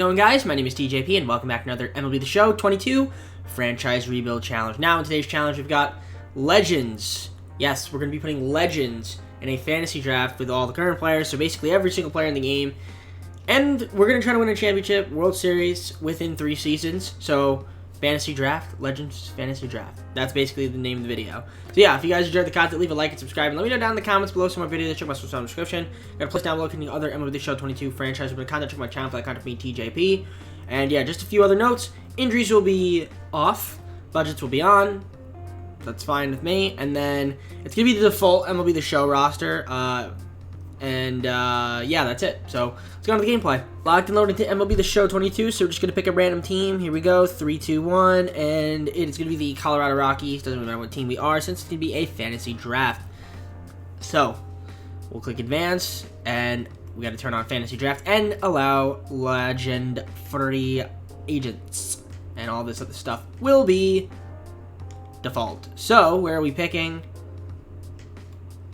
How's it going, guys? My name is TJP and welcome back to another MLB The Show 22 Franchise Rebuild Challenge. Now in today's challenge we've got Legends. Yes, we're going to be putting Legends in a fantasy draft with all the current players, so basically every single player in the game. And we're going to try to win a championship, World Series, within 3 seasons. So, fantasy draft, Legends fantasy draft. That's basically the name of the video. So yeah, if you guys enjoyed the content, leave a like and subscribe. And let me know down in the comments below some more videos. Check my description. Got a place down below clicking the other MLB The Show 22 franchise with content. Check my channel for that content for me, TJP. And yeah, just a few other notes. Injuries will be off. Budgets will be on. That's fine with me. And then it's going to be the default MLB The Show roster. Yeah, that's it. So, let's go on to the gameplay. Locked and loaded to MLB The Show 22, so we're just going to pick a random team. Here we go, 3, 2, 1, and it's going to be the Colorado Rockies. Doesn't matter what team we are, since it's going to be a fantasy draft. So, we'll click Advance, and we got to turn on Fantasy Draft, and allow Legend Free Agents. And all this other stuff will be default. So, where are we picking?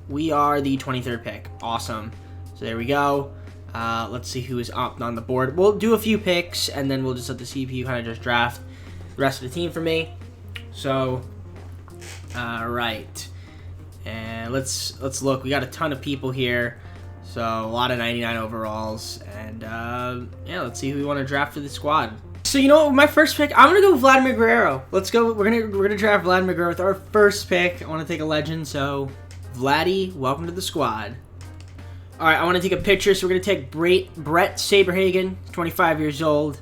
We are the 23rd pick. Awesome. So there we go. Let's see who is up on the board. We'll do a few picks, and then we'll just let the CPU kind of just draft the rest of the team for me. So, right. And let's look. We got a ton of people here. So, a lot of 99 overalls. And, yeah, let's see who we want to draft for the squad. So, you know what? My first pick, I'm going to go with Vladimir Guerrero. Let's go. We're gonna draft Vladimir Guerrero with our first pick. I want to take a legend, so Vladdy, welcome to the squad. Alright, I want to take a picture, so we're going to take Brett Saberhagen, 25 years old,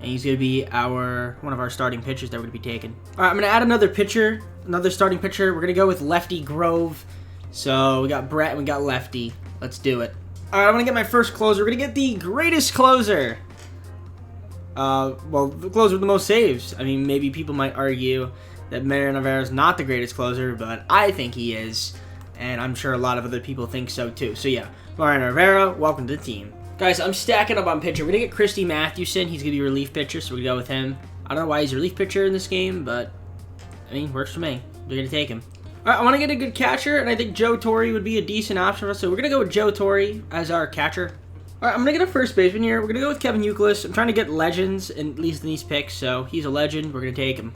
and he's going to be one of our starting pitchers that we're going to be taking. Alright, I'm going to add another pitcher, another starting pitcher. We're going to go with Lefty Grove. So, we got Brett and we got Lefty. Let's do it. Alright, I'm going to get my first closer. We're going to get the greatest closer. Well, the closer with the most saves. I mean, maybe people might argue that Mariano Rivera is not the greatest closer, but I think he is. And I'm sure a lot of other people think so too. So yeah, Mariano Rivera, welcome to the team. Guys, I'm stacking up on pitcher. We're going to get Christy Mathewson. He's going to be a relief pitcher, so we're going to go with him. I don't know why he's a relief pitcher in this game, but, I mean, works for me. We're going to take him. All right, I want to get a good catcher, and I think Joe Torre would be a decent option for us. So we're going to go with Joe Torre as our catcher. All right, I'm going to get a first baseman here. We're going to go with Kevin Youkilis. I'm trying to get legends, in, at least in these picks, so he's a legend. We're going to take him.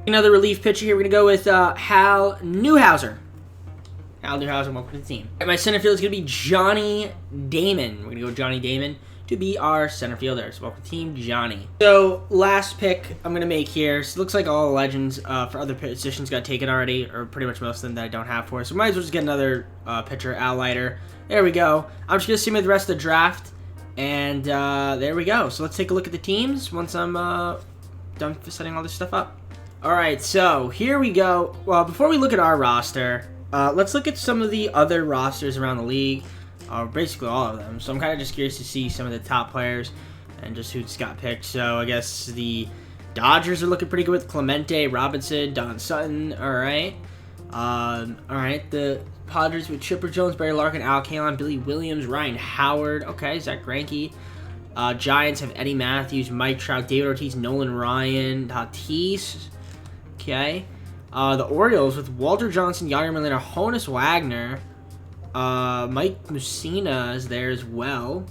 Another relief pitcher here. We're going to go with Hal Newhouser. Welcome to the team. My center field is going to be Johnny Damon. We're going to go with Johnny Damon to be our center fielder. So welcome to the team, Johnny. So last pick I'm going to make here. So it looks like all the legends for other positions got taken already, or pretty much most of them that I don't have for. So might as well just get another pitcher, Al Leiter. There we go. I'm just going to simulate the rest of the draft. And there we go. So let's take a look at the teams once I'm done setting all this stuff up. Alright, so here we go. Well, before we look at our roster, let's look at some of the other rosters around the league, basically all of them. So I'm kind of just curious to see some of the top players and just who's got picked. So I guess the Dodgers are looking pretty good with Clemente, Robinson, Don Sutton. All right. The Padres with Chipper Jones, Barry Larkin, Al Kaline, Billy Williams, Ryan Howard. Okay, Zach Greinke. Giants have Eddie Matthews, Mike Trout, David Ortiz, Nolan Ryan, Tatis. Okay. The Orioles with Walter Johnson, Yadier Molina, Honus Wagner, Mike Mussina is there as well,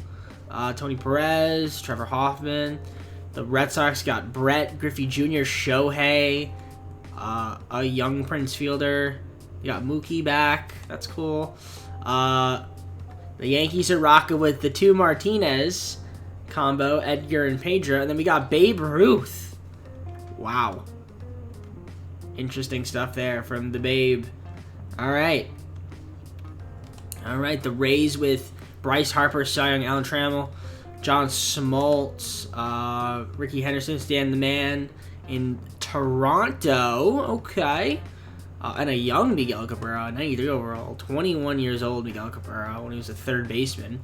Tony Perez, Trevor Hoffman. The Red Sox got Brett Griffey Jr., Shohei, a young Prince fielder. You got Mookie back. That's cool. The Yankees are rocking with the 2 Martinez combo, Edgar and Pedro. And then we got Babe Ruth. Wow. Interesting stuff there from the Babe. All right, the Rays with Bryce Harper, Cy Young, Alan Trammell, John Smoltz, Ricky Henderson, Stan the Man in Toronto. Okay. And a young Miguel Cabrera, 93 overall, 21 years old Miguel Cabrera when he was a third baseman.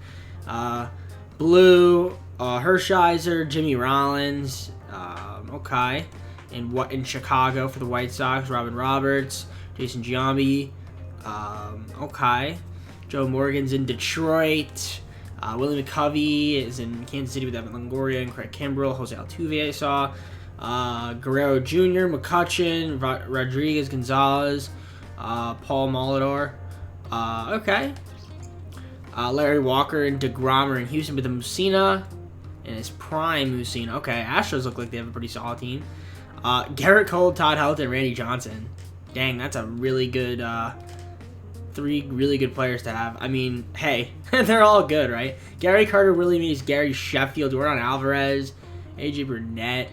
Blue, Hershiser, Jimmy Rollins. Okay. In Chicago for the White Sox, Robin Roberts, Jason Giambi, okay. Joe Morgan's in Detroit. Willie McCovey is in Kansas City with Evan Longoria and Craig Kimbrell. Jose Altuve I saw. Guerrero Jr., McCutchen, Rodriguez Gonzalez, Paul Molitor. Okay. Larry Walker and DeGrom are in Houston with the Mussina. in his prime who's seen. Okay, Astros look like they have a pretty solid team. Garrett Cole, Todd Helton, and Randy Johnson. Dang, that's a really good, 3 really good players to have. I mean, hey, they're all good, right? Gary Carter, Willie Mays, Gary Sheffield, Jordan Alvarez, AJ Burnett.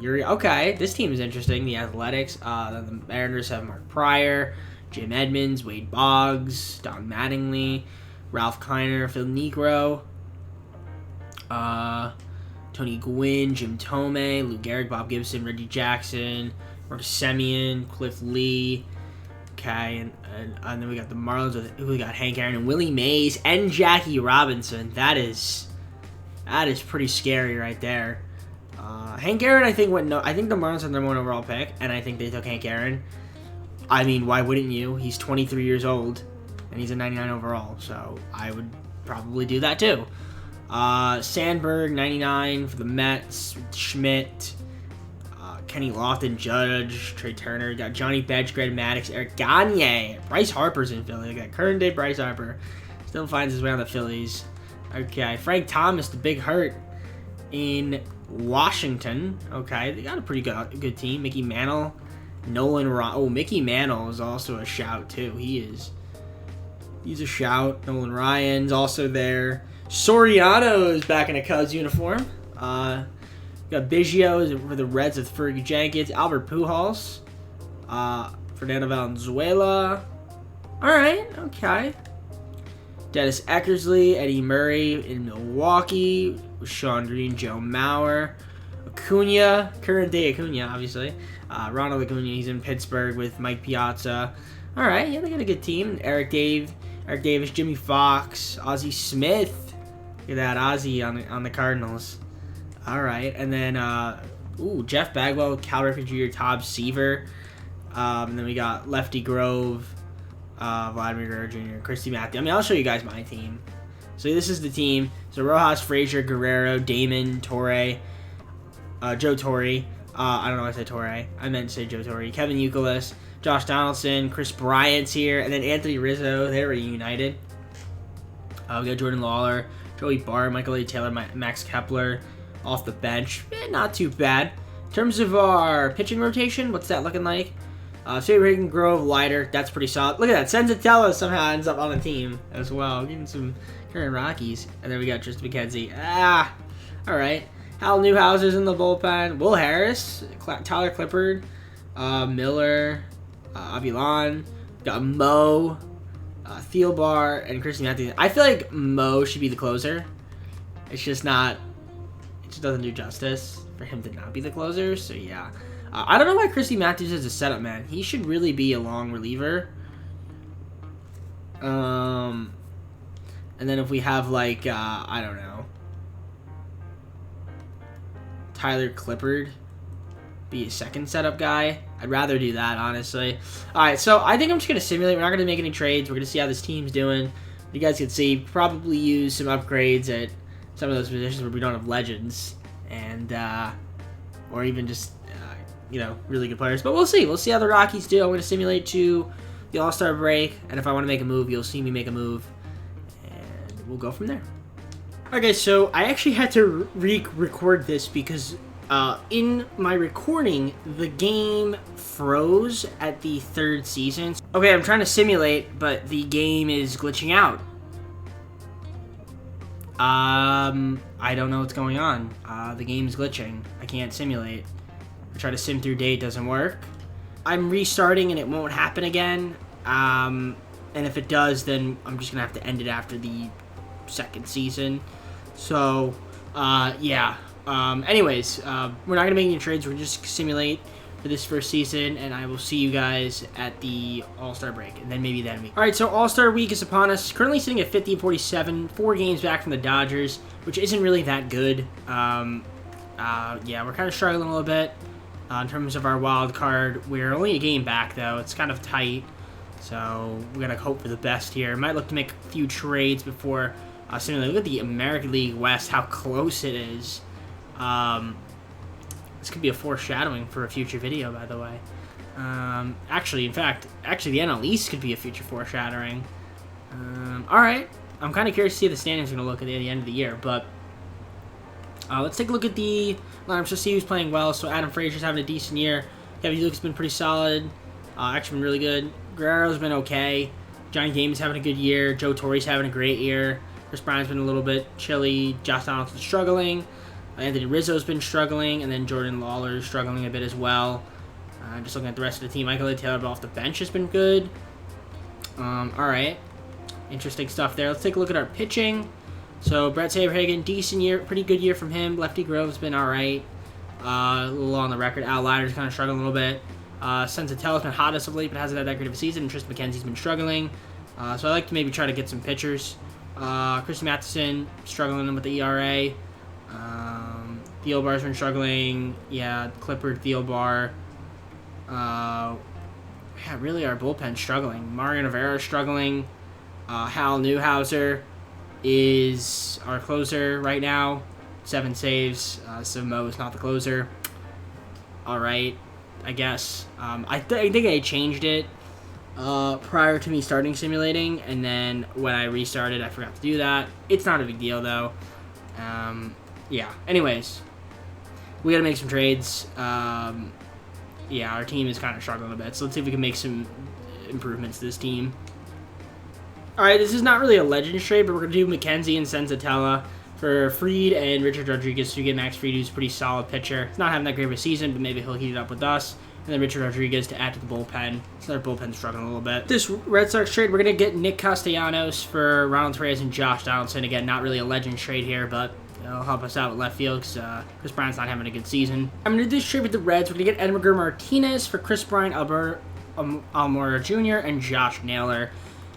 Okay, this team is interesting. The Athletics, the Mariners have Mark Pryor, Jim Edmonds, Wade Boggs, Don Mattingly, Ralph Kiner, Phil Negro, Tony Gwynn, Jim Tomei, Lou Gehrig, Bob Gibson, Reggie Jackson, Marcus Semien, Cliff Lee. Okay, and then we got the Marlins. We got Hank Aaron and Willie Mays and Jackie Robinson. That is pretty scary right there. Hank Aaron, I think I think the Marlins had their #1 overall pick, and I think they took Hank Aaron. I mean, why wouldn't you? He's 23 years old, and he's a 99 overall, so I would probably do that too. Sandberg, 99 for the Mets. Schmidt, Kenny Lofton, Judge, Trey Turner. Got Johnny Bench, Greg Maddux, Eric Gagne. Bryce Harper's in Philly. Got current day Bryce Harper. Still finds his way on the Phillies. Okay, Frank Thomas, the big hurt in Washington. Okay, they got a pretty good team. Mickey Mantle, Nolan Ryan. Oh, Mickey Mantle is also a shout too. He's a shout. Nolan Ryan's also there. Soriano is back in a Cubs uniform. Got Biggio for the Reds with Fergie Jenkins. Albert Pujols. Fernando Valenzuela. All right, okay. Dennis Eckersley, Eddie Murray in Milwaukee. Sean Green, Joe Mauer. Acuna, current day Acuna, obviously. Ronald Acuna, he's in Pittsburgh with Mike Piazza. All right, yeah, they got a good team. Eric Davis, Jimmy Fox, Ozzie Smith. Look at that, Ozzie on the Cardinals. All right, and then Jeff Bagwell, Cal Ripken Jr., Todd Seaver. And then we got Lefty Grove, Vladimir Guerrero Jr., Christy Matthews. I mean, I'll show you guys my team. So this is the team. So Rojas, Frazier, Guerrero, Damon, Torre, Joe Torre. I don't know why I said Torre. I meant to say Joe Torre. Kevin Youkilis, Josh Donaldson, Chris Bryant's here, and then Anthony Rizzo. They're reunited. We got Jordan Lawler, Joey Barr, Michael A. Taylor, Max Kepler off the bench. Not too bad. In terms of our pitching rotation, what's that looking like? State Reagan, Grove, Leiter. That's pretty solid. Look at that. Senzatella somehow ends up on the team as well. Getting some current Rockies. And then we got Tristan McKenzie. All right. Hal Newhouser's in the bullpen. Will Harris, Tyler Clippard, Miller, Avilan. Got Mo, Thielbar, and Christy Matthews. I feel like Mo should be the closer. It's just not. It just doesn't do justice for him to not be the closer. So yeah. I don't know why Christy Matthews is a setup man. He should really be a long reliever. And then if we have like I don't know, Tyler Clippard be a second setup guy, I'd rather do that, honestly. All right, so I think I'm just gonna simulate. We're not gonna make any trades. We're gonna see how this team's doing. You guys can see probably use some upgrades at some of those positions where we don't have legends, and or even just really good players. But we'll see. We'll see how the Rockies do. I'm going to simulate to the All-Star break, and if I want to make a move, you'll see me make a move, and we'll go from there. Okay, so I actually had to re-record this because in my recording, the game froze at the 3rd season. Okay, I'm trying to simulate, but the game is glitching out. I don't know what's going on. The game's glitching. I can't simulate. I try to sim through date, doesn't work. I'm restarting and it won't happen again. And if it does, then I'm just gonna have to end it after the 2nd season. So, yeah. Anyways, we're not gonna make any trades. We're just simulate for this 1st season, and I will see you guys at the All-Star break, and then maybe that week. All right, so All-Star week is upon us. Currently sitting at 50-47, 4 games back from the Dodgers, which isn't really that good. Yeah, we're kind of struggling a little bit. In terms of our wild card, we're only a game back, though. It's kind of tight, so we gotta hope for the best here. Might look to make a few trades before simulating. Look at the American League West, how close it is. This could be a foreshadowing for a future video, by the way. Actually, the NL East could be a future foreshadowing. All right, I'm kind of curious to see how the standings are gonna look at the end of the year, but Let's take a look at the lineup to see who's playing well. So Adam Frazier's having a decent year. Kevin Luke's been pretty solid. Actually been really good. Guerrero's been okay. Johnny Damon's having a good year. Joe Torre's having a great year. Chris Bryant's been a little bit chilly. Josh Donaldson's struggling. Anthony Rizzo's been struggling. And then Jordan Lawler's struggling a bit as well. Just looking at the rest of the team. Michael Taylor off the bench has been good. Alright. Interesting stuff there. Let's take a look at our pitching. So Brett Saberhagen, decent year. Pretty good year from him. Lefty Grove's been alright. A little low on the record. Al Leiter's kind of struggling a little bit. Sensatella's been hot as of late, but hasn't had that great of a season. And Tristan McKenzie's been struggling. So I like to maybe try to get some pitchers. Christy Matheson struggling with the ERA. Thielbar's been struggling. Yeah, Clippard, Thielbar. Yeah, really our bullpen's struggling. Mario Rivera's struggling. Hal Newhouser is our closer right now. 7 saves. So Mo is not the closer. Alright, I guess. I think I changed it prior to me starting simulating, and then when I restarted, I forgot to do that. It's not a big deal, though. Yeah, anyways. We gotta make some trades. Yeah, our team is kind of struggling a bit, so let's see if we can make some improvements to this team. Alright, this is not really a Legends trade, but we're going to do McKenzie and Sensatella for Fried and Richard Rodriguez to get Max Fried, who's a pretty solid pitcher. He's not having that great of a season, but maybe he'll heat it up with us. And then Richard Rodriguez to add to the bullpen. So their bullpen's struggling a little bit. This Red Sox trade, we're going to get Nick Castellanos for Ronald Torres and Josh Donaldson. Again, not really a Legends trade here, but it'll help us out with left field because Chris Bryant's not having a good season. I'm going to do this trade with the Reds. We're going to get Edgar Martinez for Chris Bryant, Albert Almora Jr., and Josh Naylor.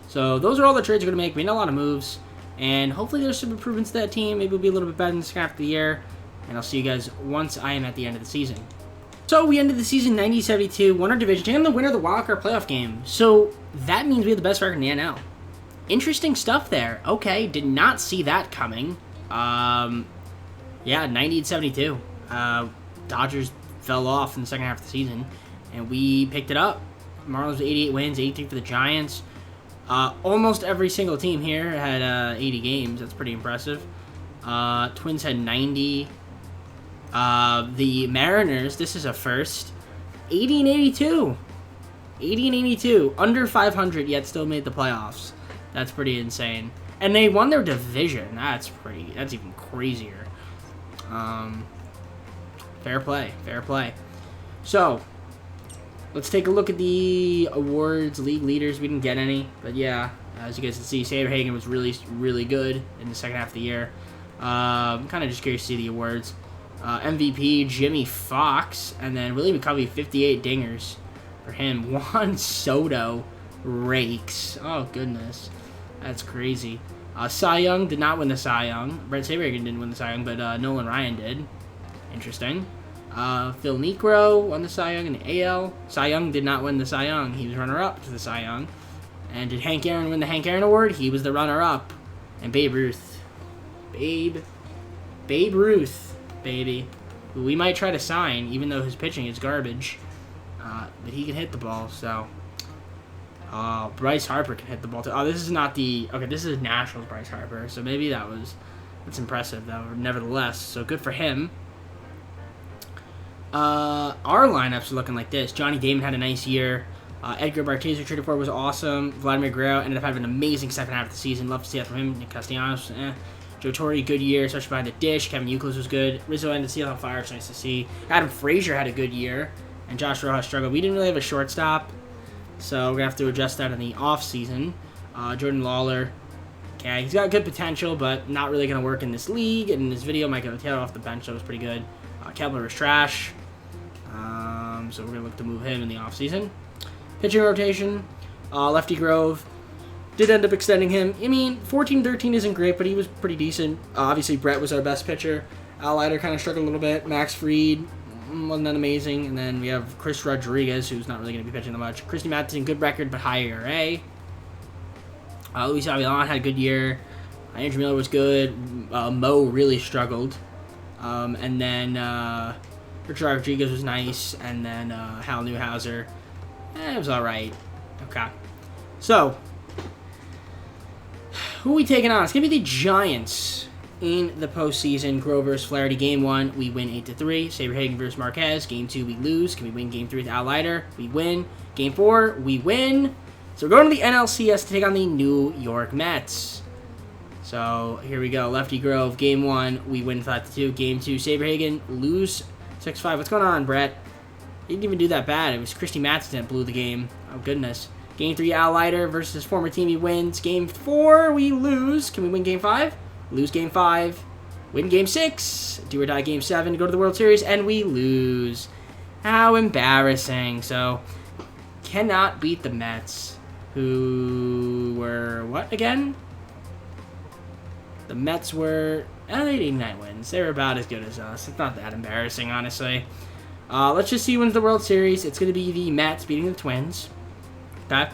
So those are all the trades we're going to make. We made a lot of moves. And hopefully there's some improvements to that team. Maybe we'll be a little bit better in the second half of the year. And I'll see you guys once I am at the end of the season. So we ended the season 90-72, won our division, taking the winner of the wildcard playoff game. So that means we have the best record in the NL. Interesting stuff there. Okay, did not see that coming. Yeah, 90-72. Dodgers fell off in the second half of the season, and we picked it up. Marlins 88 wins, 83 for the Giants. Almost every single team here had 80 games. That's pretty impressive. Twins had 90. The Mariners, this is a first. 80 and 82. 80 and 82. Under 500, yet still made the playoffs. That's pretty insane. And they won their division. That's even crazier. Fair play. Fair play. So, let's take a look at the awards, league leaders. We didn't get any, but yeah, as you guys can see, Saberhagen was really, really good in the second half of the year. I'm kind of just curious to see the awards. MVP, Jimmy Fox, and then Willie McCovey, 58 dingers for him. Juan Soto rakes. Oh, goodness. That's crazy. Cy Young did not win the Cy Young. Brett Saberhagen didn't win the Cy Young, but Nolan Ryan did. Interesting. Phil Niekro won the Cy Young in the AL. Cy Young did not win the Cy Young. He was runner-up to the Cy Young. And did Hank Aaron win the Hank Aaron Award? He was the runner-up. And Babe Ruth. Babe Ruth, baby. Who we might try to sign, even though his pitching is garbage. But he can hit the ball, so... Bryce Harper can hit the ball, too. Oh, this is not the... Okay, this is Nationals Bryce Harper, so maybe that's impressive, though, nevertheless. So good for him. Our lineups are looking like this. Johnny Damon had a nice year. Edgar Martinez, we traded for, was awesome. Vladimir Guerrero ended up having an amazing second half of the season. Love to see that from him. Nick Castellanos, Joe Torre, good year, especially behind the dish. Kevin Youkilis was good. Rizzo ended the season on fire, it's nice to see. Adam Frazier had a good year, and Josh Rojas struggled. We didn't really have a shortstop, so we're going to have to adjust that in the offseason. Jordan Lawler, okay, he's got good potential, but not really going to work in this league. And in this video, Michael Taylor off the bench, that was pretty good. Kepler was trash, so we're going to look to move him in the offseason. Pitching rotation, Lefty Grove. Did end up extending him. I mean, 14-13 isn't great, but he was pretty decent. Obviously, Brett was our best pitcher. Al Leiter kind of struggled a little bit. Max Fried wasn't that amazing. And then we have Chris Rodriguez, who's not really going to be pitching that much. Christy Matheson, good record, but high ERA. Luis Avilan had a good year. Andrew Miller was good. Mo really struggled. And then Richard Rodriguez was nice. And then Hal Newhouser, it was all right. Okay. So... who are we taking on? It's going to be the Giants. In the postseason, Grover's Flaherty Game 1, we win 8-3. Saberhagen versus Marquez. Game 2, we lose. Can we win Game 3 with Al Leiter? We win. Game 4, we win. So we're going to the NLCS to take on the New York Mets. So here we go. Lefty Grove, Game 1, we win 5-2. Game 2, Saberhagen, lose 6-5. What's going on, Brett? He didn't even do that bad. It was Christy Matheson that blew the game. Oh, goodness. Game 3, Al Leiter versus his former team. He wins. Game 4, we lose. Can we win Game 5? Lose Game 5. Win Game 6. Do or die Game 7. Go to the World Series. And we lose. How embarrassing. So, cannot beat the Mets, who were, what again? The Mets were, they had 89 wins. They were about as good as us. It's not that embarrassing, honestly. Let's just see who wins the World Series. It's going to be the Mets beating the Twins. Okay.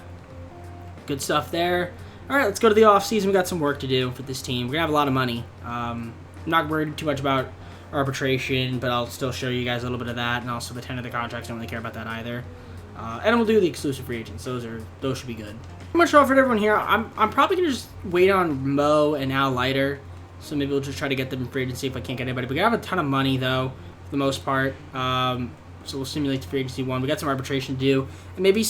Good stuff there. All right, let's go to the offseason. We got some work to do for this team. We're going to have a lot of money. I'm not worried too much about arbitration, but I'll still show you guys a little bit of that, and also the 10 of the contracts. Don't really care about that either. And we'll do the exclusive free agents. Those should be good. Pretty much all for everyone here. I'm probably going to just wait on Mo and Al Leiter. So maybe we'll just try to get them in free agency if I can't get anybody. But we have a ton of money, though, for the most part. So we'll simulate the free agency one. We got some arbitration to do. And maybe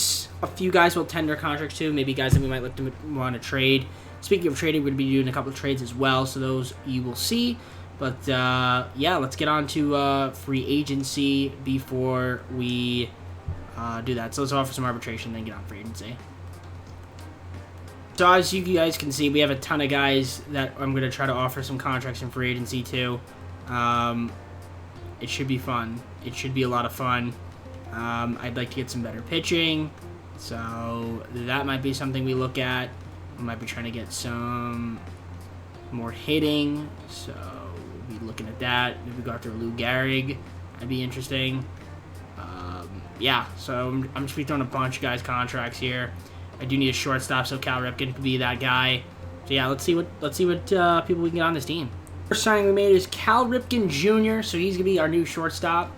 a few guys will tender contracts too. Maybe guys that we might look to want to trade. Speaking of trading, we're going to be doing a couple of trades as well. So those you will see. But, yeah, let's get on to free agency before we do that. So let's offer some arbitration, then get on free agency. So as you guys can see, we have a ton of guys that I'm going to try to offer some contracts in free agency to. It should be fun. It should be a lot of fun. I'd like to get some better pitching, so that might be something we look at. We might be trying to get some more hitting, so we'll be looking at that. If we go after Lou Gehrig, that'd be interesting. Yeah, so I'm just be throwing a bunch of guys' contracts here. I do need a shortstop, so Cal Ripken could be that guy. So yeah, let's see what people we can get on this team. First signing we made is Cal Ripken Jr., so he's gonna be our new shortstop.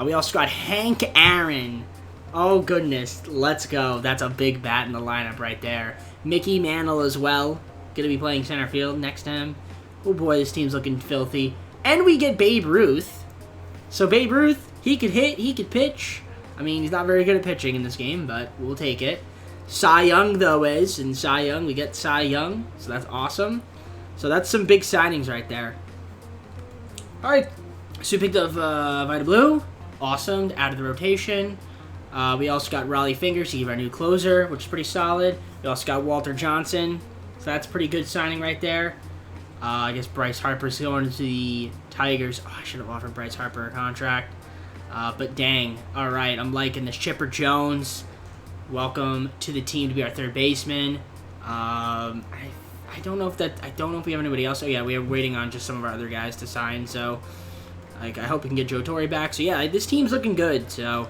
We also got Hank Aaron. Oh goodness, let's go. That's a big bat in the lineup right there. Mickey Mantle as well, gonna be playing center field next to him. Oh boy, this team's looking filthy. And we get Babe Ruth. So Babe Ruth, he could hit, he could pitch. I mean, he's not very good at pitching in this game, but we'll take it. Cy Young, though, is. And Cy Young, we get Cy Young, so that's awesome. So that's some big signings right there. All right, so we picked up Vita Blue. Awesome, to add to the rotation. We also got Raleigh Fingers to give our new closer, which is pretty solid. We also got Walter Johnson, so that's a pretty good signing right there. I guess Bryce Harper's going to the Tigers. Oh, I should have offered Bryce Harper a contract. But dang, all right, I'm liking this. Chipper Jones, welcome to the team to be our third baseman. I don't know if we have anybody else. Oh yeah, we are waiting on just some of our other guys to sign. So, like, I hope we can get Joe Torre back. So yeah, this team's looking good. So,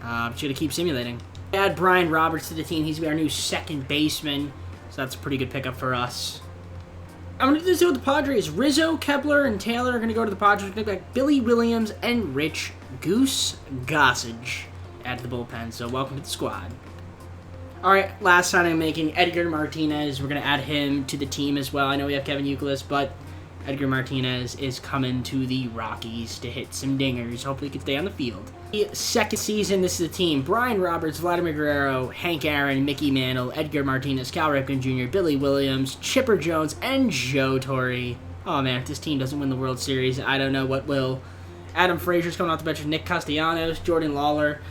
I'm just gonna keep simulating. Add Brian Roberts to the team. He's gonna be our new second baseman. So that's a pretty good pickup for us. I'm going to do this with the Padres. Rizzo, Kepler, and Taylor are going to go to the Padres. We're going to pick Billy Williams and Rich Goose Gossage add to the bullpen. So welcome to the squad. All right, last signing I'm making, Edgar Martinez. We're going to add him to the team as well. I know we have Kevin Youkilis, but Edgar Martinez is coming to the Rockies to hit some dingers. Hopefully he can stay on the field. The second season, this is the team. Brian Roberts, Vladimir Guerrero, Hank Aaron, Mickey Mantle, Edgar Martinez, Cal Ripken Jr., Billy Williams, Chipper Jones, and Joe Torre. Oh man, if this team doesn't win the World Series, I don't know what will. Adam Frazier's coming off the bench with Nick Castellanos, Jordan Lawler,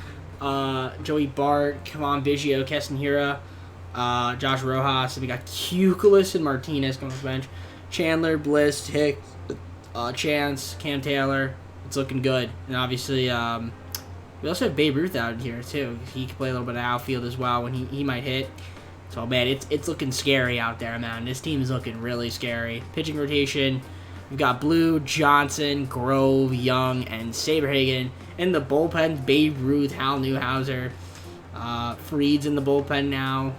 Joey Bart, Kavan Biggio, Keston Hira, Josh Rojas, and we got Youkilis and Martinez coming off the bench. Chandler, Bliss, Hicks, Chance, Cam Taylor. It's looking good. And obviously, we also have Babe Ruth out here, too. He can play a little bit of outfield as well when he might hit. So, man, it's looking scary out there, man. This team is looking really scary. Pitching rotation, we've got Blue, Johnson, Grove, Young, and Saberhagen. In the bullpen, Babe Ruth, Hal Newhouser. Freed's in the bullpen now.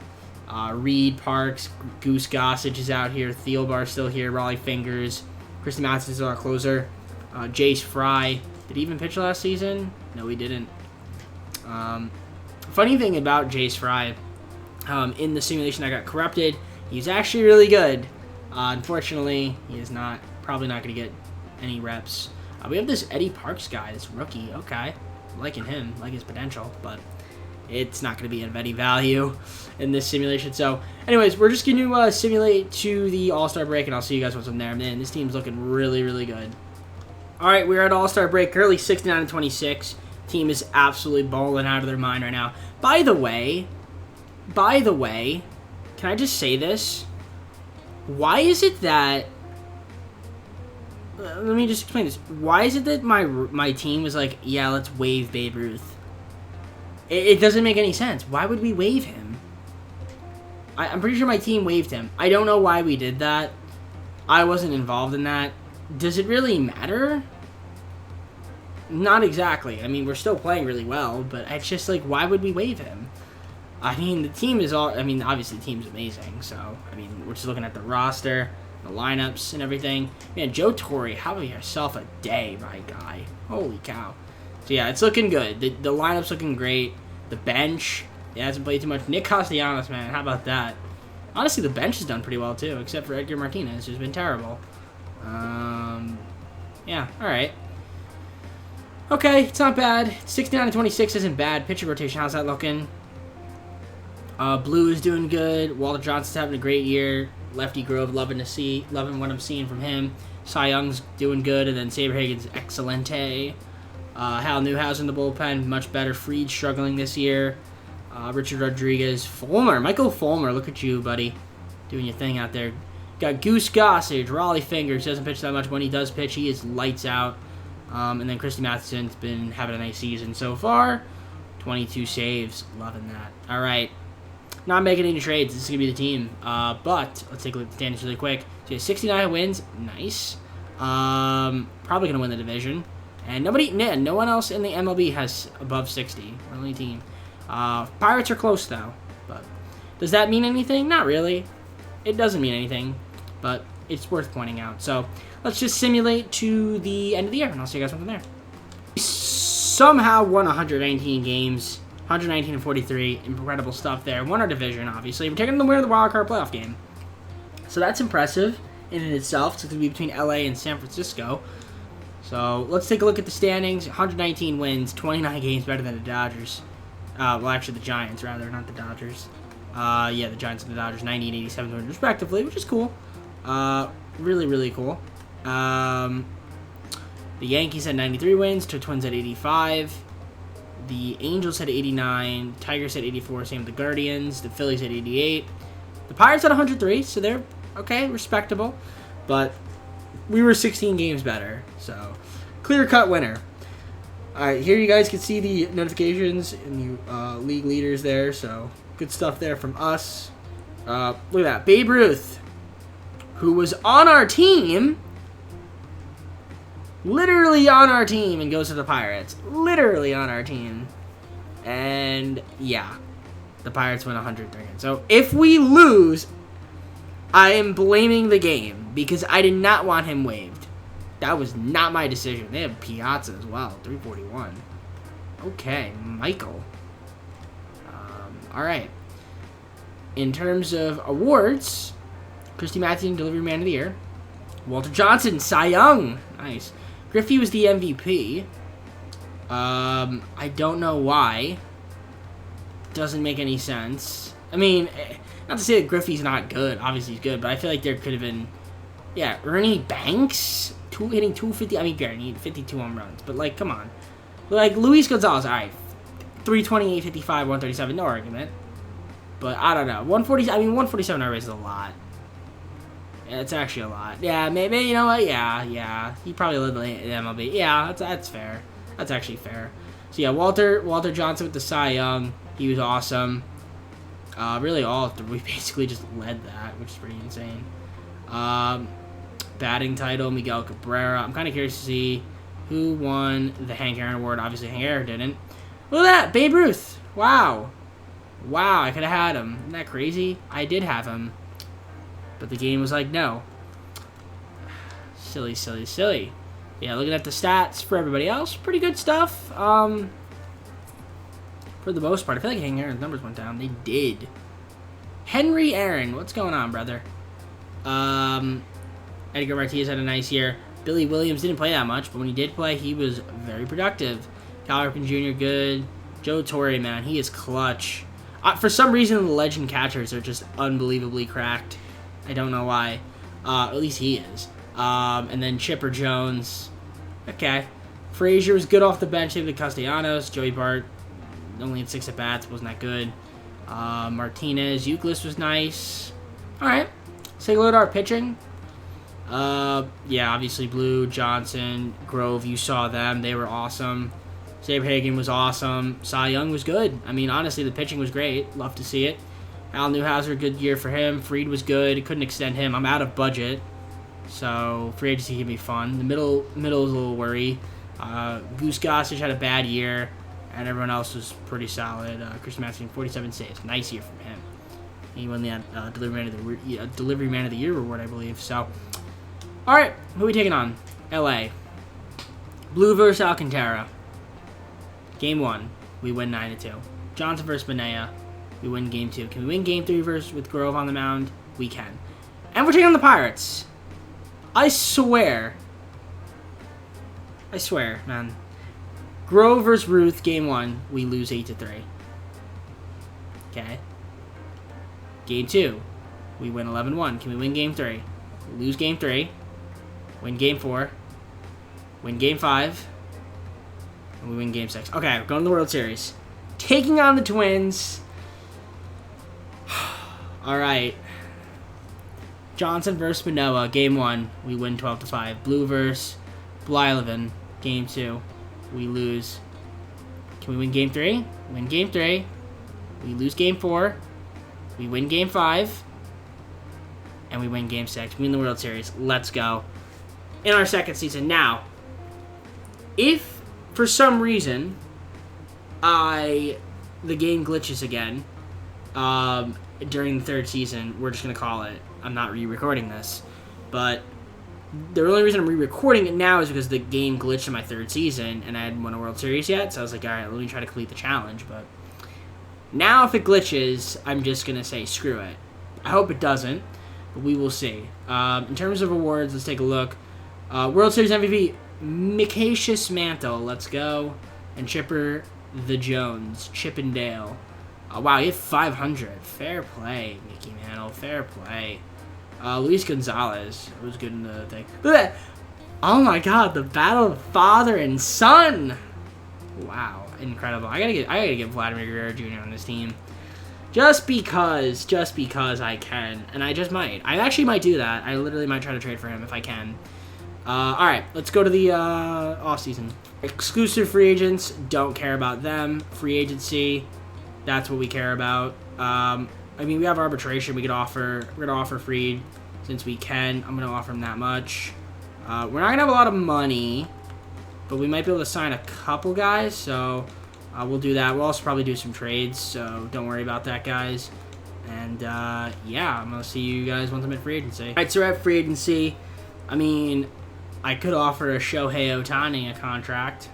Reed, Parks, Goose Gossage is out here. Thielbar's still here. Raleigh Fingers. Christy Matheson is our closer. Jace Fry. Did he even pitch last season? No, he didn't. Funny thing about Jace Fry, in the simulation that got corrupted, he's actually really good. Unfortunately, he is not Probably not going to get any reps. We have this Eddie Parks guy, this rookie. Okay. I'm liking him, like his potential, but it's not going to be of any value in this simulation. So, anyways, we're just going to simulate to the All-Star break, and I'll see you guys once I'm there. Man, this team's looking really, really good. All right, we're at All-Star break, currently 69-26. Team is absolutely balling out of their mind right now. By the way, can I just say this? Why is it that... let me just explain this. Why is it that my team was like, yeah, let's waive Babe Ruth? It doesn't make any sense. Why would we waive him? I'm pretty sure my team waived him. I don't know why we did that. I wasn't involved in that. Does it really matter? Not exactly. I mean, we're still playing really well, but it's just like, why would we waive him? I mean, the team is all... I mean, obviously the team's amazing, so... I mean, we're just looking at the roster, the lineups, and everything. Man, Joe Torre, have yourself a day, my guy. Holy cow. So, yeah, it's looking good. The lineup's looking great. The bench, it hasn't played too much. Nick Castellanos, man, how about that? Honestly, the bench has done pretty well, too, except for Edgar Martinez, who's been terrible. Yeah, alright. Okay, it's not bad. 69-26 isn't bad. Pitching rotation, how's that looking? Blue is doing good. Walter Johnson's having a great year. Lefty Grove, loving what I'm seeing from him. Cy Young's doing good, and then Saber Higgins, excelente. Hal Newhouse in the bullpen, much better. Fried struggling this year. Richard Rodriguez. Michael Fulmer, look at you, buddy. Doing your thing out there. Got Goose Gossage, Raleigh Fingers, doesn't pitch that much. When he does pitch, he is lights out. And then Christy Matheson's been having a nice season so far. 22 saves, loving that. All right. Not making any trades. This is going to be the team. But let's take a look at the standings really quick. So 69 wins. Nice. Probably going to win the division. And no one else in the MLB has above 60. We're the only team. Pirates are close, though. But does that mean anything? Not really. It doesn't mean anything. But it's worth pointing out. So let's just simulate to the end of the year. And I'll see you guys from there. We somehow won 119 games. 119-43. Incredible stuff there. Won our division, obviously. We're taking the winner of the wild card playoff game. So that's impressive in and itself. It's going to be between LA and San Francisco. So let's take a look at the standings. 119 wins, 29 games better than the Dodgers. Well, actually the Giants, rather, not the Dodgers. Yeah, the Giants and the Dodgers, 90 and 87 wins respectively, which is cool. Really, really cool. The Yankees had 93 wins, to Twins at 85. The Angels had 89. Tigers had 84, same with the Guardians. The Phillies had 88. The Pirates had 103, so they're, okay, respectable. But we were 16 games better, so clear-cut winner. All right, here you guys can see the notifications and the league leaders there, so good stuff there from us. Look at that. Babe Ruth, who was on our team, literally on our team, and goes to the Pirates. Literally on our team. And, yeah, the Pirates win 103. So if we lose, I am blaming the game because I did not want him waived. That was not my decision. They have Piazza as well, 341. Okay, Michael. All right. In terms of awards, Christy Mathewson, Delivery Man of the Year. Walter Johnson, Cy Young. Nice. Griffey was the MVP. I don't know why. Doesn't make any sense. I mean, not to say that Griffey's not good. Obviously he's good, but I feel like there could have been... Yeah, Ernie Banks hitting 250. I mean, Gary need 52 home runs, but like, come on. Like Luis Gonzalez, all right, 328, 55, 137, no argument. But I don't know, 140. I mean, 147 RBIs is a lot. Yeah, it's actually a lot. Yeah, maybe you know what? Yeah. He probably led the MLB. Yeah, that's fair. That's actually fair. So yeah, Walter Johnson with the Cy Young. He was awesome. Really, we basically just led that, which is pretty insane. Batting title, Miguel Cabrera. I'm kind of curious to see who won the Hank Aaron Award. Obviously, Hank Aaron didn't. Look at that, Babe Ruth. Wow, I could have had him. Isn't that crazy? I did have him, but the game was like, no. Silly. Yeah, looking at the stats for everybody else, pretty good stuff. For the most part, I feel like Hank Aaron's numbers went down. They did. Henry Aaron, what's going on, brother? Edgar Martinez had a nice year. Billy Williams didn't play that much, but when he did play, he was very productive. Cal Ripken Jr. good. Joe Torre, man, he is clutch. For some reason, the legend catchers are just unbelievably cracked. I don't know why. At least he is. And then Chipper Jones. Okay. Frazier was good off the bench. David Castellanos. Joey Bart only had 6 at-bats. Wasn't that good. Martinez. Euclid was nice. All right. Let's take a look at our pitching. Yeah, obviously Blue, Johnson, Grove. You saw them. They were awesome. Saberhagen was awesome. Cy Young was good. I mean, honestly, the pitching was great. Love to see it. Al Newhouser, good year for him. Fried was good. Couldn't extend him. I'm out of budget, so free agency can be fun. The middle is a little worry. Goose Gossage had a bad year, and everyone else was pretty solid. Chris Matson, 47 saves. Nice year from him. He won the Delivery Man of the Year award, I believe. So, all right, who are we taking on? L.A. Blue versus Alcantara. Game 1, we win 9-2. Johnson versus Benea, we win Game 2. Can we win Game 3 with Grove on the mound? We can. And we're taking on the Pirates. I swear, man. Grove versus Ruth, Game 1, we lose 8-3. Okay. Game 2, we win 11-1. Can we win Game 3? We lose Game 3. Win Game 4. Win Game 5. And we win Game 6. Okay, we're going to the World Series. Taking on the Twins. All right. Johnson versus Manoah. Game 1, we win 12-5. Blue versus Blyleven. Game 2, we lose. Can we win Game 3? Win Game 3. We lose Game 4. We win Game 5. And we win Game 6. We win the World Series. Let's go. In our second season. Now, if for some reason the game glitches again during the third season, we're just going to call it. I'm not re-recording this. But the only reason I'm re-recording it now is because the game glitched in my third season and I hadn't won a World Series yet. So I was like, all right, let me try to complete the challenge. But now if it glitches, I'm just going to say screw it. I hope it doesn't, but we will see. In terms of awards, let's take a look. World Series MVP, Micasius Mantle, let's go. And Chipper the Jones, Chippendale. Wow, he had 500. Fair play, Mickey Mantle, fair play. Luis Gonzalez was good in the thing. Look at that. Oh my god, the battle of father and son. Wow, incredible. I gotta get Vladimir Guerrero Jr. on this team. Just because I can. And I just might. I actually might do that. I literally might try to trade for him if I can. Alright, let's go to the offseason. Exclusive free agents, don't care about them. Free agency, that's what we care about. I mean, we have arbitration. We're gonna offer Fried since we can. I'm gonna offer him that much. We're not gonna have a lot of money, but we might be able to sign a couple guys, so we'll do that. We'll also probably do some trades, so don't worry about that, guys. And yeah, I'm gonna see you guys once I'm at free agency. Alright, so we're at free agency. I mean, I could offer a Shohei Ohtani a contract.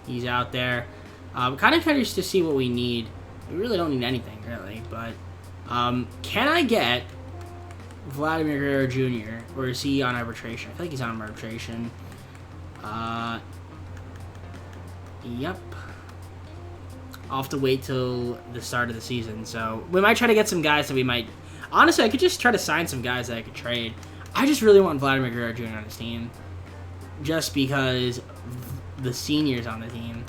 He's out there. Kind of curious to see what we need. We really don't need anything, really, but can I get Vladimir Guerrero Jr., or is he on arbitration? I feel like he's on arbitration. Yep. I'll have to wait till the start of the season, so we might try to get some guys that we might... Honestly, I could just try to sign some guys that I could trade. I just really want Vladimir Guerrero Jr. on his team, just because the seniors on the team.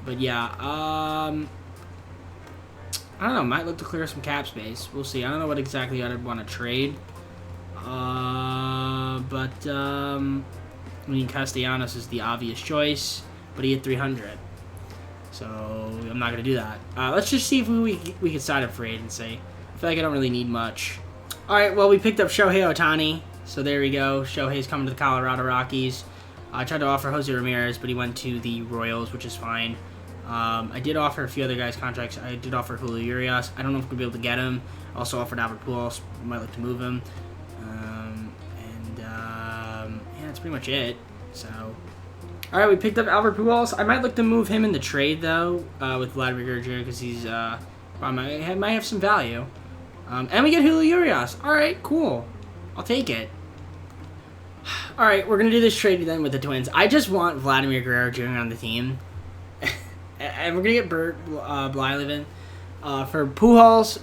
But yeah, I don't know. Might look to clear some cap space. We'll see. I don't know what exactly I'd want to trade. I mean, Castellanos is the obvious choice, but he had 300. So I'm not going to do that. Let's just see if we can sign up for agency. I feel like I don't really need much. All right, well, we picked up Shohei Ohtani. So there we go. Shohei's coming to the Colorado Rockies. I tried to offer Jose Ramirez, but he went to the Royals, which is fine. I did offer a few other guys contracts. I did offer Julio Urias. I don't know if we'll be able to get him. I also offered Albert Pujols. Might like to move him. Yeah, that's pretty much it. So, all right, we picked up Albert Pujols. I might look to move him in the trade, though, with Vladimir Guerrero Jr., because he's might have some value. And we get Julio Urias. All right, cool. I'll take it. All right, we're gonna do this trade then with the Twins. I just want Vladimir Guerrero Jr. on the team, and we're gonna get Bert Blyleven for Pujols,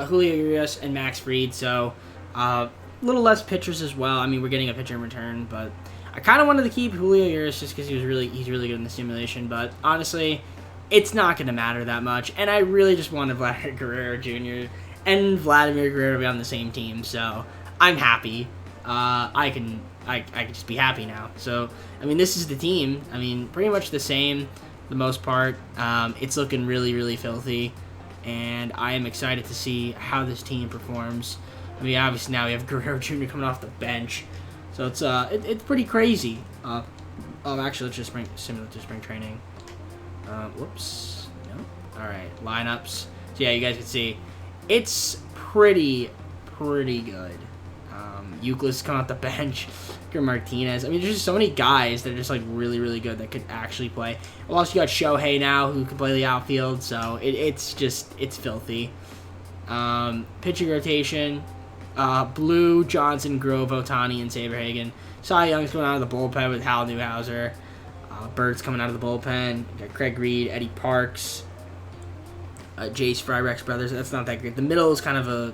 Julio Urias, and Max Fried. So a little less pitchers as well. I mean, we're getting a pitcher in return, but I kind of wanted to keep Julio Urias just because he's really good in the simulation. But honestly, it's not gonna matter that much, and I really just wanted Vladimir Guerrero Jr. and Vladimir Guerrero to be on the same team. So I'm happy. I can just be happy now. So, I mean, this is the team. I mean, pretty much the same for the most part. It's looking really filthy, and I am excited to see how this team performs. I mean, obviously now we have Guerrero Jr. coming off the bench, so it's pretty crazy. Actually, let's just similar to spring training. Whoops. No. All right, lineups. So yeah, you guys can see it's pretty good. Euclid's coming off the bench. Martinez. I mean, there's just so many guys that are just like really good that could actually play. Well, also you got Shohei now who can play the outfield, so it's filthy. Pitching rotation: Blue, Johnson, Grove, Ohtani, and Saberhagen. Cy Young's coming out of the bullpen with Hal Newhouser. Bird's coming out of the bullpen. You got Craig Reed, Eddie Parks, Jace Fryrex brothers. That's not that great. The middle is kind of a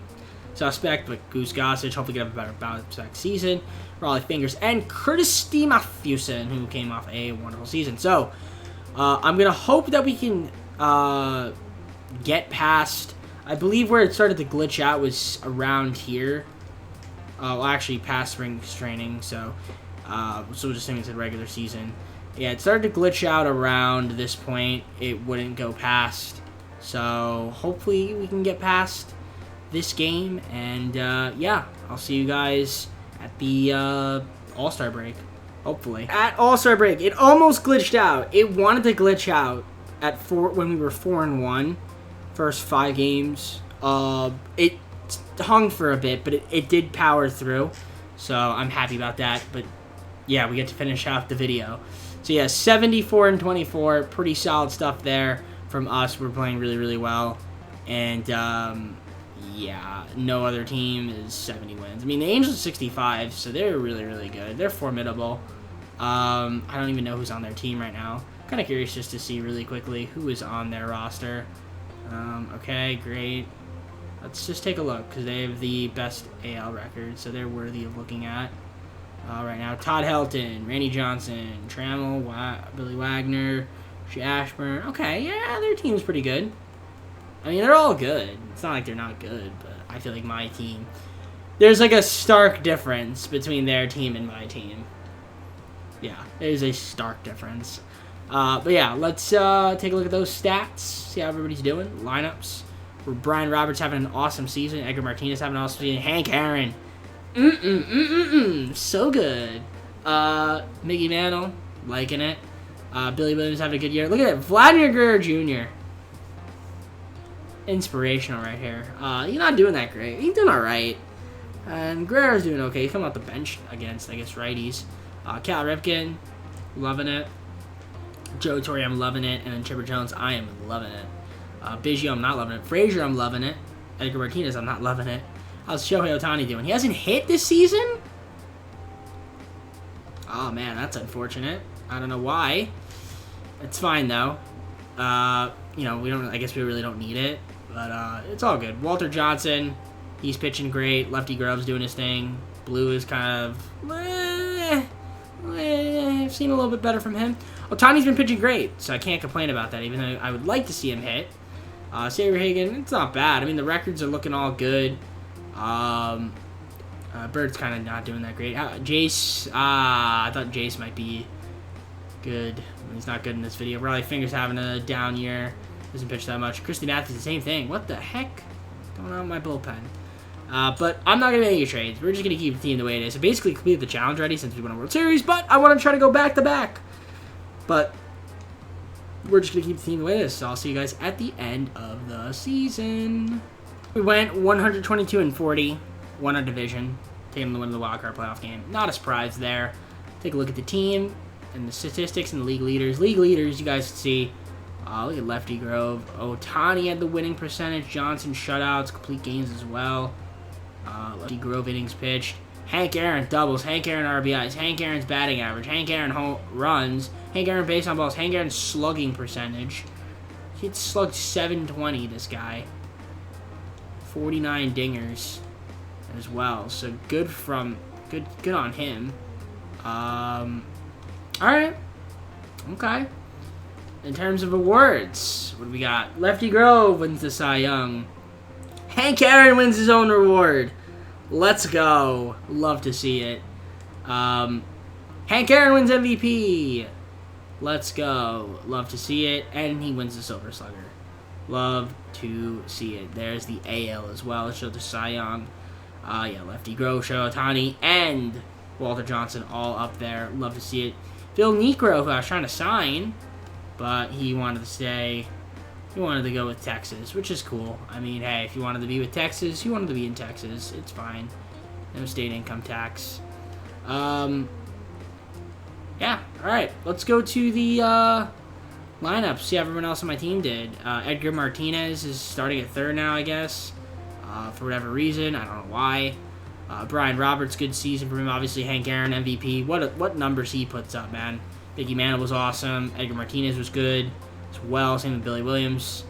suspect, but Goose Gossage hopefully get a better bounce back season. Raleigh Fingers and Curtis Matthewson, who came off a wonderful season. So I'm gonna hope that we can get past. I believe where it started to glitch out was around here. Well, actually past spring training. So we'll just think it's a regular season. Yeah, it started to glitch out around this point. It wouldn't go past. So hopefully we can get past this game, and yeah, I'll see you guys at the All-Star break, hopefully. At All-Star break, it almost glitched out. It wanted to glitch out at when we were 4-1, first 5 games. It hung for a bit, but it did power through, so I'm happy about that. But yeah, we get to finish off the video. So yeah, 74-24, pretty solid stuff there from us. We're playing really well, and yeah, no other team is 70 wins. I mean, the Angels are 65, so they're really good. They're formidable. I don't even know who's on their team right now. Kind of curious just to see really quickly who is on their roster. Okay, great. Let's just take a look, because they have the best AL record, so they're worthy of looking at. Right now, Todd Helton, Randy Johnson, Trammell, Billy Wagner, Ashburn. Okay, yeah, their team's pretty good. I mean, they're all good. It's not like they're not good, but I feel like my team... There's like a stark difference between their team and my team. Yeah, there's a stark difference. But yeah, let's take a look at those stats, see how everybody's doing. Lineups. Where Brian Roberts having an awesome season. Edgar Martinez having an awesome season. Hank Aaron. So good. Mickey Mantle, liking it. Billy Williams having a good year. Look at that. Vladimir Guerrero Jr. Inspirational right here. He's not doing that great. He's doing alright. And Guerrero's doing okay. He's coming off the bench against, I guess, righties. Cal Ripken, loving it. Joe Torre, I'm loving it. And then Chipper Jones, I am loving it. Biggio, I'm not loving it. Frazier, I'm loving it. Edgar Martinez, I'm not loving it. How's Shohei Ohtani doing? He hasn't hit this season? Oh, man, that's unfortunate. I don't know why. It's fine, though. You know, I guess we really don't need it. But it's all good. Walter Johnson, he's pitching great. Lefty Grove's doing his thing. Blue is kind of... I've seen a little bit better from him. Ohtani's been pitching great, so I can't complain about that, even though I would like to see him hit. Saberhagen, it's not bad. I mean, the records are looking all good. Bird's kind of not doing that great. Jace, I thought Jace might be good. He's not good in this video. Raleigh Fingers having a down year. Doesn't pitch that much. Christy Matthews, the same thing. What the heck? Going on with my bullpen. But I'm not going to make any trades. We're just going to keep the team the way it is. So basically completed the challenge already since we won a World Series, but I want to try to go back-to-back. But we're just going to keep the team the way it is. So I'll see you guys at the end of the season. We went 122-40. Won our division. Taking the win of the wild card playoff game. Not a surprise there. Take a look at the team and the statistics and the league leaders. League leaders, you guys can see. Look at Lefty Grove. Ohtani had the winning percentage. Johnson shutouts, complete games as well. Lefty Grove innings pitched. Hank Aaron doubles, Hank Aaron RBIs, Hank Aaron's batting average, Hank Aaron home runs, Hank Aaron base on balls, Hank Aaron's slugging percentage. He'd slugged 720, this guy. 49 dingers as well. So good on him. Alright. Okay. In terms of awards, what do we got? Lefty Grove wins the Cy Young. Hank Aaron wins his own reward. Let's go. Love to see it. Hank Aaron wins MVP. Let's go. Love to see it. And he wins the Silver Slugger. Love to see it. There's the AL as well. It showed the Cy Young. Yeah, Lefty Grove, Shohei Ohtani, and Walter Johnson all up there. Love to see it. Phil Niekro, who I was trying to sign, but he wanted to stay. He wanted to go with Texas, which is cool. I mean, hey, if you wanted to be with Texas, you wanted to be in Texas. It's fine. No state income tax. Yeah, alright. Let's go to the lineup. See how everyone else on my team did. Edgar Martinez is starting at third now, I guess. For whatever reason. I don't know why. Brian Roberts, good season for him. Obviously, Hank Aaron, MVP. What numbers he puts up, man. Biggie Mantle was awesome. Edgar Martinez was good as well. Same with Billy Williams.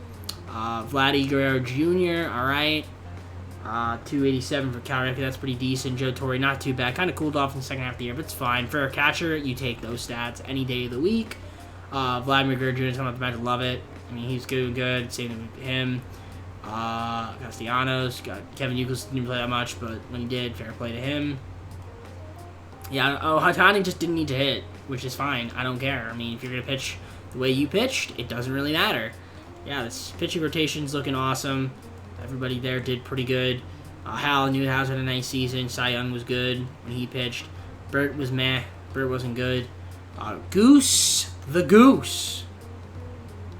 Vladdy Guerrero Jr., alright. 287 for Cal Ripken. That's pretty decent. Joe Torre, not too bad. Kind of cooled off in the second half of the year, but it's fine. For a catcher, you take those stats any day of the week. Vladimir Guerrero Jr. is coming off the bench. Love it. I mean, he's doing good. Same with him. Castellanos. Got Kevin Youkilis didn't play that much, but when he did, fair play to him. Yeah, Ohtani just didn't need to hit, which is fine. I don't care. I mean, if you're going to pitch the way you pitched, it doesn't really matter. Yeah, this pitching rotation's looking awesome. Everybody there did pretty good. Hal Newhouse had a nice season. Cy Young was good when he pitched. Bert was meh. Bert wasn't good. Goose, the Goose.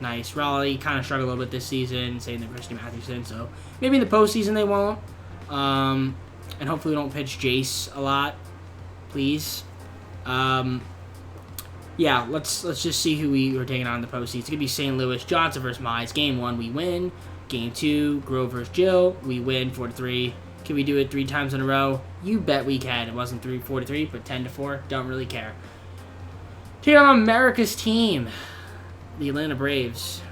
Nice. Raleigh kind of struggled a little bit this season, same with Christy Mathewson. So maybe in the postseason they won't. And hopefully we don't pitch Jace a lot, please. Yeah, let's just see who we are taking on in the postseason. It's gonna be St. Louis, Johnson versus Mize. Game 1, we win. Game 2, Grove versus Jill. We win 4-3. Can we do it 3 times in a row? You bet we can. It wasn't 4-3, but 10-4. Don't really care. Take on America's team, the Atlanta Braves.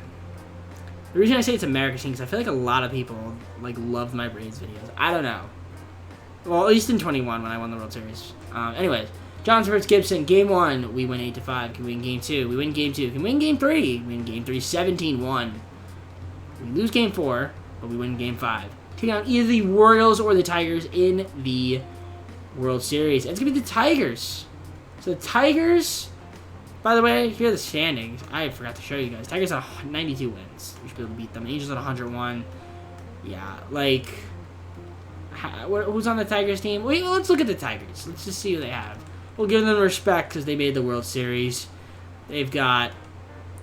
The reason I say it's America's team is I feel like a lot of people love my Braves videos. I don't know. Well, at least in 21 when I won the World Series. Anyways, Johnson versus Gibson. Game 1, we win 8-5. Can we win Game 2? We win Game 2. Can we win Game 3? We win Game 3 17-1. We lose Game 4, but we win Game 5. Take out either the Royals or the Tigers in the World Series. And it's going to be the Tigers. So the Tigers, by the way, here are the standings. I forgot to show you guys. Tigers have 92 wins. We should be able to beat them. Angels at 101. Yeah, who's on the Tigers team? Wait, let's look at the Tigers. Let's just see who they have. We'll give them respect because they made the World Series. They've got...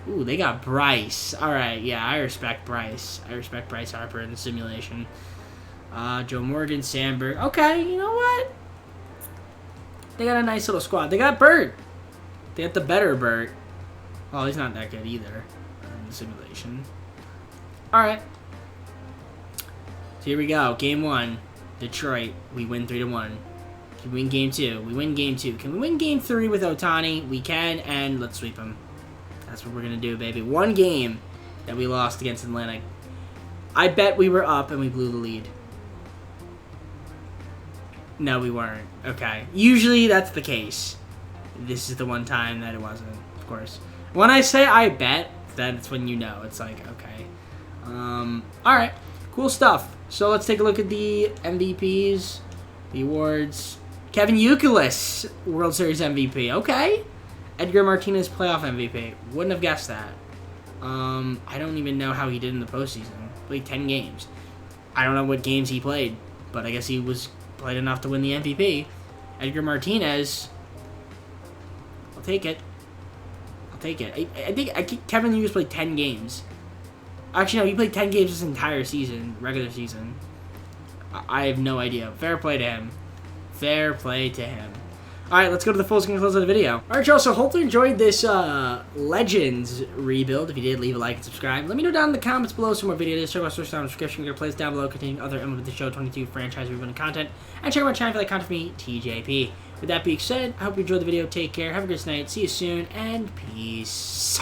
Ooh, they got Bryce. Alright, yeah, I respect Bryce. I respect Bryce Harper in the simulation. Joe Morgan, Sandberg. Okay, you know what? They got a nice little squad. They got Bert. They got the better Bert. Oh, he's not that good either in the simulation. Alright. So here we go. Game 1. Detroit. We win 3-1. Can we win Game 2? We win Game 2. Can we win Game 3 with Ohtani? We can, and let's sweep him. That's what we're going to do, baby. One game that we lost against Atlanta. I bet we were up and we blew the lead. No, we weren't. Okay. Usually that's the case. This is the one time that it wasn't, of course. When I say I bet, that's when you know. It's like, okay. Alright. Cool stuff. So let's take a look at the MVPs, the awards. Kevin Youkilis, World Series MVP. Okay. Edgar Martinez, playoff MVP. Wouldn't have guessed that. I don't even know how he did in the postseason. Played 10 games. I don't know what games he played, but I guess he played enough to win the MVP. Edgar Martinez, I'll take it. I'll take it. I think Kevin Youkilis played 10 games. Actually, no, he played 10 games this entire season, regular season. I have no idea. Fair play to him. Fair play to him. Alright, let's go to the full screen close of the video. Alright, y'all, so hopefully you enjoyed this Legends rebuild. If you did, leave a like and subscribe. Let me know down in the comments below some more videos. Check out my source down in the description. Get a playlist down below containing other MLB The Show 22 franchise rebuilding content. And check out my channel if you like content from me, TJP. With that being said, I hope you enjoyed the video. Take care. Have a good night. See you soon. And peace.